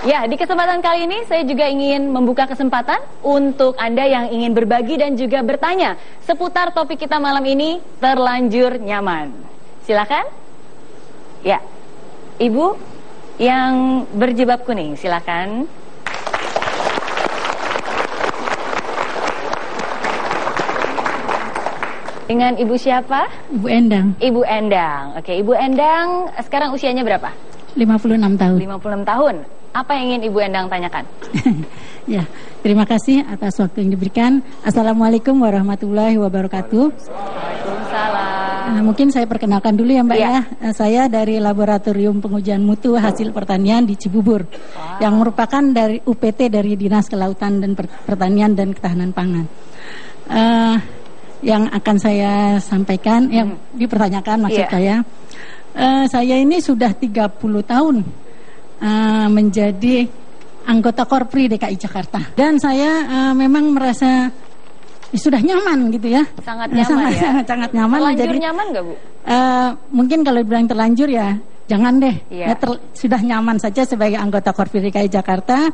Ya, di kesempatan kali ini saya juga ingin membuka kesempatan untuk Anda yang ingin berbagi dan juga bertanya seputar topik kita malam ini, terlanjur nyaman. Silakan. Ya, Ibu yang berjilbab kuning, silakan. Dengan Ibu siapa? Ibu Endang. Ibu Endang. Oke, Ibu Endang sekarang usianya berapa? 56 tahun. 56 tahun. Apa yang ingin Ibu Endang tanyakan? Ya, terima kasih atas waktu yang diberikan. Assalamualaikum warahmatullahi wabarakatuh. Waalaikumsalam. Mungkin saya perkenalkan dulu ya Mbak ya. Saya dari Laboratorium Pengujian Mutu Hasil Pertanian di Cibubur. Yang merupakan dari UPT dari Dinas Kelautan dan Pertanian dan Ketahanan Pangan. Yang akan saya sampaikan, yang dipertanyakan maksud saya ini sudah 30 tahun menjadi anggota Korpri DKI Jakarta, dan saya memang merasa sudah nyaman gitu ya. Sangat nyaman ya. Sangat nyaman. Terlanjur jadi, nyaman nggak Bu? Mungkin kalau dibilang terlanjur ya jangan deh. Iya. Sudah nyaman saja sebagai anggota Korpri DKI Jakarta.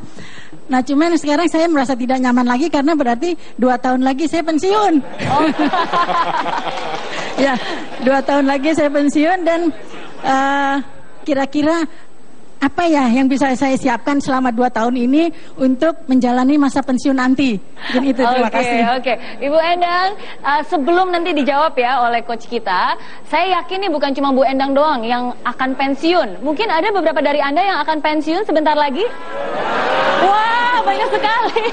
Nah cuman sekarang saya merasa tidak nyaman lagi karena berarti 2 tahun lagi saya pensiun. Oh. Ya, 2 tahun lagi saya pensiun, dan kira-kira apa ya yang bisa saya siapkan selama 2 tahun ini untuk menjalani masa pensiun nanti. Mungkin itu, terima kasih. Oke. Ibu Endang, sebelum nanti dijawab ya oleh coach kita, saya yakin nih bukan cuma Bu Endang doang yang akan pensiun. Mungkin ada beberapa dari Anda yang akan pensiun sebentar lagi. Wah, banyak sekali.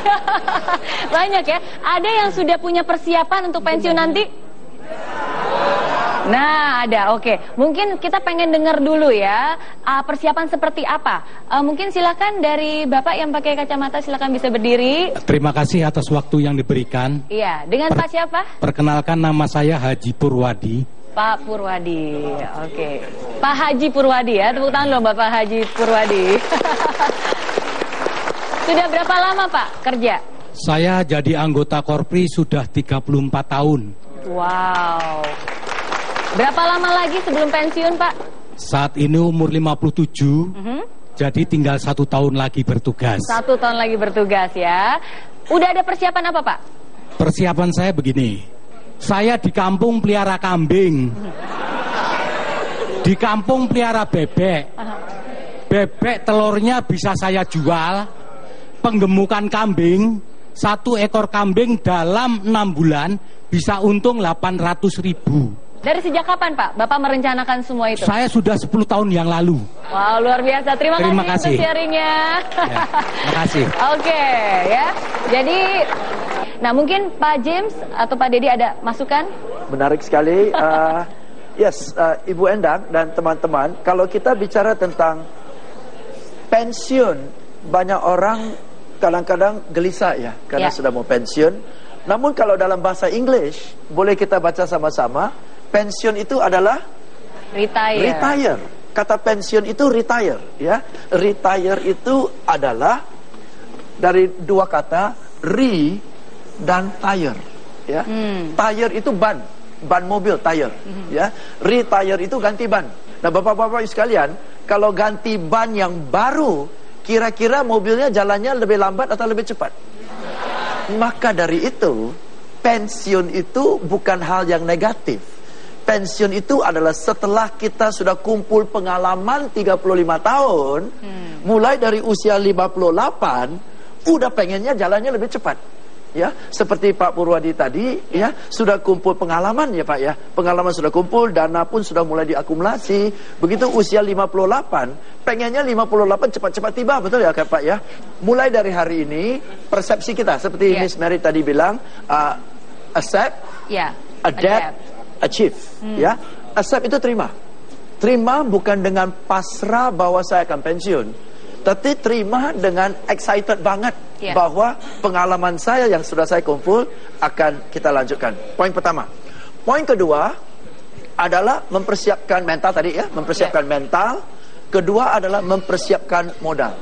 Banyak ya. Ada yang sudah punya persiapan untuk pensiun nanti? Nah, ada. Oke. Mungkin kita pengen dengar dulu ya, persiapan seperti apa. Mungkin silakan dari Bapak yang pakai kacamata, silakan bisa berdiri. Terima kasih atas waktu yang diberikan. Iya, dengan Pak siapa? Perkenalkan, nama saya Haji Purwadi. Pak Purwadi. Oke. Pak Haji Purwadi ya. Tepuk tangan loh Bapak Haji Purwadi. Sudah berapa lama Pak kerja? Saya jadi anggota Korpri sudah 34 tahun. Wow. Berapa lama lagi sebelum pensiun Pak? Saat ini umur 57, jadi tinggal 1 tahun lagi bertugas. 1 tahun lagi bertugas ya. Udah ada persiapan apa Pak? Persiapan saya begini, saya di kampung pelihara kambing, di kampung pelihara bebek. Bebek telurnya bisa saya jual, penggemukan kambing, 1 ekor kambing dalam 6 bulan bisa untung 800.000. Dari sejak kapan Pak Bapak merencanakan semua itu? Saya sudah 10 tahun yang lalu. Wow, luar biasa. Terima kasih untuk sharingnya. Ya, terima kasih. Oke, ya. Jadi, nah mungkin Pak James atau Pak Dedi ada masukan? Menarik sekali. Ibu Endang dan teman-teman, kalau kita bicara tentang pensiun, banyak orang kadang-kadang gelisah ya, karena sudah mau pensiun. Namun kalau dalam bahasa English, boleh kita baca sama-sama. Pensiun itu adalah retire. Kata pensiun itu retire, ya. Retire itu adalah dari 2 kata re dan tire, ya. Tire itu ban mobil, tire, ya. Retire itu ganti ban. Nah, Bapak-bapak sekalian, kalau ganti ban yang baru, kira-kira mobilnya jalannya lebih lambat atau lebih cepat? Maka dari itu, pensiun itu bukan hal yang negatif. Pensiun itu adalah setelah kita sudah kumpul pengalaman 35 tahun, mulai dari usia 58, udah pengennya jalannya lebih cepat. Ya, seperti Pak Purwadi tadi, ya, sudah kumpul pengalaman ya Pak ya. Pengalaman sudah kumpul, dana pun sudah mulai diakumulasi. Begitu usia 58, pengennya 58 cepat-cepat tiba, betul ya Pak ya. Mulai dari hari ini, persepsi kita seperti Miss Mary tadi bilang, accept, adapt, achieve, ya. Accept itu terima bukan dengan pasrah bahwa saya akan pensiun, tapi terima dengan excited banget bahwa pengalaman saya yang sudah saya kumpul akan kita lanjutkan. Poin pertama. Poin kedua adalah mempersiapkan mental tadi ya, mempersiapkan mental. Kedua adalah mempersiapkan modal.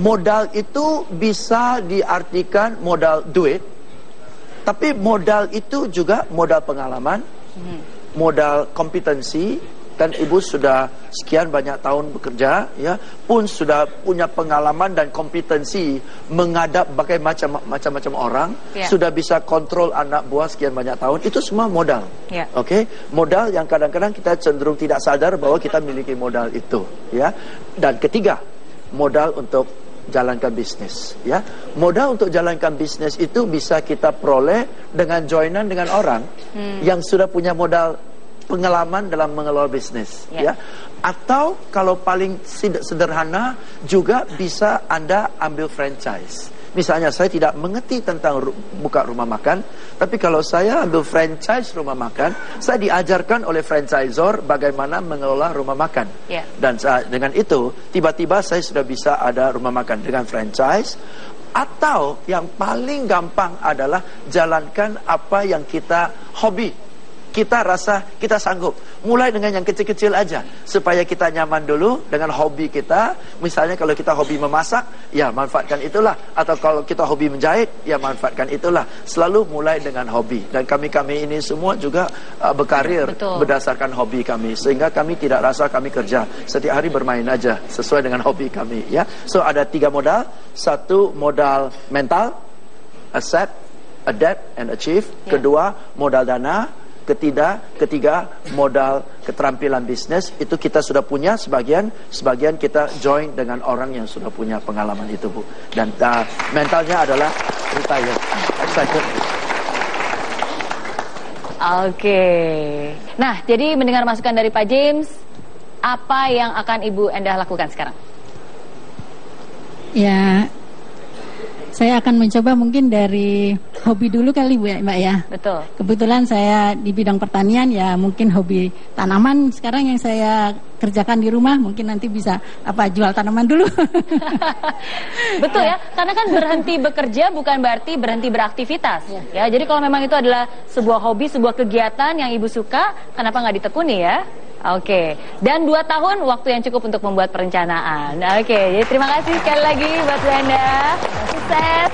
Modal itu bisa diartikan modal duit, tapi modal itu juga modal pengalaman, modal kompetensi, kan Ibu sudah sekian banyak tahun bekerja, ya, pun sudah punya pengalaman dan kompetensi menghadap macam-macam orang, sudah bisa kontrol anak buah sekian banyak tahun, itu semua modal. Oke, modal yang kadang-kadang kita cenderung tidak sadar bahwa kita miliki modal itu, ya. Dan ketiga, modal untuk jalankan bisnis, ya. Modal untuk jalankan bisnis itu bisa kita peroleh dengan joinan dengan orang yang sudah punya modal pengalaman dalam mengelola bisnis, ya. Atau kalau paling sederhana juga bisa Anda ambil franchise. Misalnya saya tidak mengerti tentang buka rumah makan, tapi kalau saya ambil franchise rumah makan, saya diajarkan oleh franchisor bagaimana mengelola rumah makan. Dan dengan itu, tiba-tiba saya sudah bisa ada rumah makan dengan franchise. Atau yang paling gampang adalah jalankan apa yang kita hobi. Kita rasa kita sanggup. Mulai dengan yang kecil-kecil aja, supaya kita nyaman dulu dengan hobi kita. Misalnya kalau kita hobi memasak, ya manfaatkan itulah. Atau kalau kita hobi menjahit, ya manfaatkan itulah. Selalu mulai dengan hobi. Dan kami ini semua juga berkarir berdasarkan hobi kami, sehingga kami tidak rasa kami kerja. Setiap hari bermain aja sesuai dengan hobi kami, ya. So ada 3 modal. 1 modal mental, accept, adapt and achieve. Kedua, modal dana. Ketiga, modal keterampilan bisnis. Itu kita sudah punya sebagian kita join dengan orang yang sudah punya pengalaman itu, Bu. Dan mentalnya adalah retire. Oke. Nah, jadi mendengar masukan dari Pak James, apa yang akan Ibu Endah lakukan sekarang? Ya, saya akan mencoba mungkin dari hobi dulu kali, Bu, Mbak, ya. Betul. Kebetulan saya di bidang pertanian, ya mungkin hobi tanaman sekarang yang saya kerjakan di rumah, mungkin nanti bisa jual tanaman dulu. Betul ya, karena kan berhenti bekerja bukan berarti berhenti beraktivitas. Ya, jadi kalau memang itu adalah sebuah hobi, sebuah kegiatan yang Ibu suka, kenapa nggak ditekuni ya? Oke, dan 2 tahun waktu yang cukup untuk membuat perencanaan. Oke, jadi terima kasih sekali lagi buat Bu Endah. Sukses.